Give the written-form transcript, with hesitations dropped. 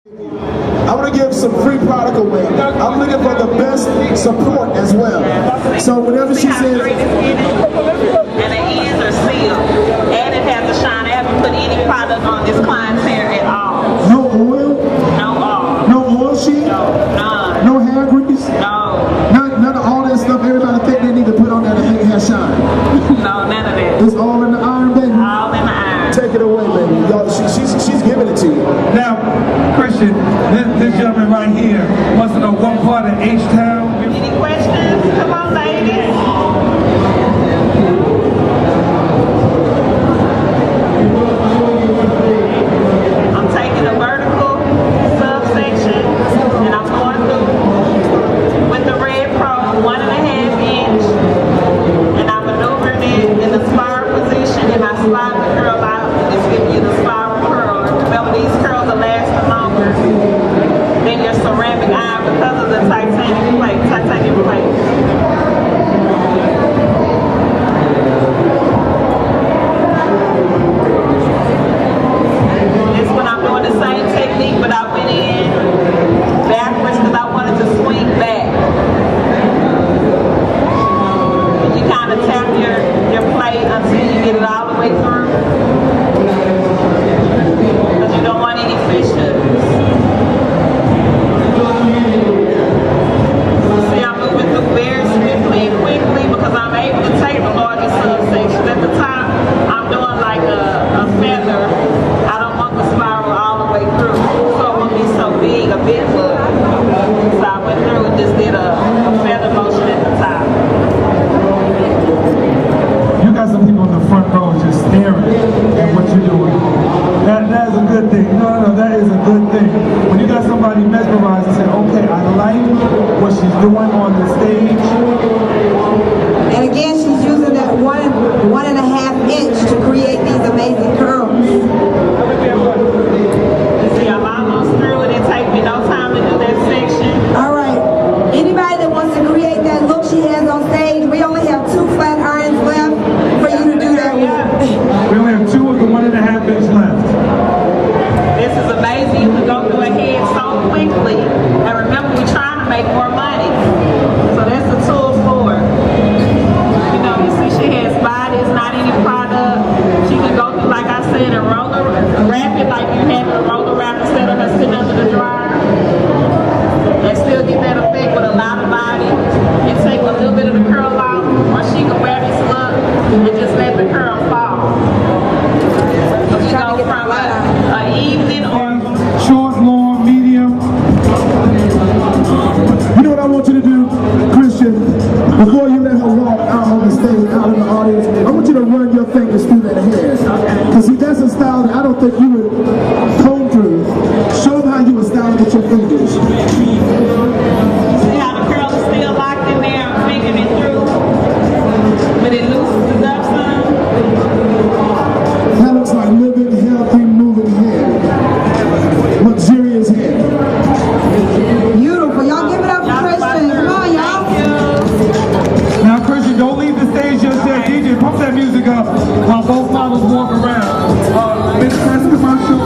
I want to give some free product away. I'm looking for the best support as well. So whenever she says, and the ends are sealed, and it has a shine. I haven't put any product on this client's hair at all. no oil, No oil. no oil sheet, No, none. no hair grease, No. none of all that stuff everybody think they need to put on there to make hair shine. No, none of that. It's all in the iron, baby. All in the iron. Take it away, baby. Y'all, she's giving it to you. Now, Christian, this gentleman right here wants to know what part of H-Town. Any questions? Come on, ladies. I'm taking a vertical subsection and I'm going through with the Red Pro 1.5 inch and I'm maneuvering it in the spiral position and I slide the curl out and it's giving you the spiral curl. Remember, these curls are lasting longer than your ceramic iron because of the titanium plate. This one I'm doing the same technique, but I went in backwards because I wanted to swing back. And you kind of tap your plate until you get it all the way through. Because you don't want any fissures. See, I'm moving through very swiftly and quickly because I'm able to take the larger subsections. At the top, I'm doing like a feather. I don't want the spiral all the way through, so it won't be so big, a bit look. So I went through and just did a feather motion at the top. You got some people in the front row just staring at what you're doing. That is a good thing. No, that is a good thing. When you got somebody mesmerized and say, okay, I like what she's doing on the stage. And again, she's using that 1.5 inch to create these amazing curls. See, I'm almost through and it takes me no time to do that section. All right. Anybody that wants to create that look she has on stage, we only have 2 flat irons left for you to do that with. We only have 2 of the 1.5 inch left. This is amazing. You can go through a head so quickly. And remember, we're trying to make more money. So that's the tool for it. You know, you see she has body, it's not any product. She can go through, like I said, and wrap it like you have a roller wrap instead of her sitting under the dryer. And still get that effect with a lot of body. And take a little bit of the curl out. Or she can wear this look and just let the curl fall. So you go from an evening or Short, long, medium. You know what I want you to do, Christian? Before you let her walk out on the stage, out in the audience, I want you to run your fingers through that hair. Because see, that's a style that I don't think you would comb through. Show them how you would style it with your fingers. see how the curl is still locked in there. I'm making it through. But it loosens it up some. That looks like living, healthy, moving hair. Luxurious hair. Beautiful. Y'all give it up for Christian. Come on, y'all. Now, Christian, don't leave the stage just yet. DJ, pump that music up while both models walk around. Mid-press commercial.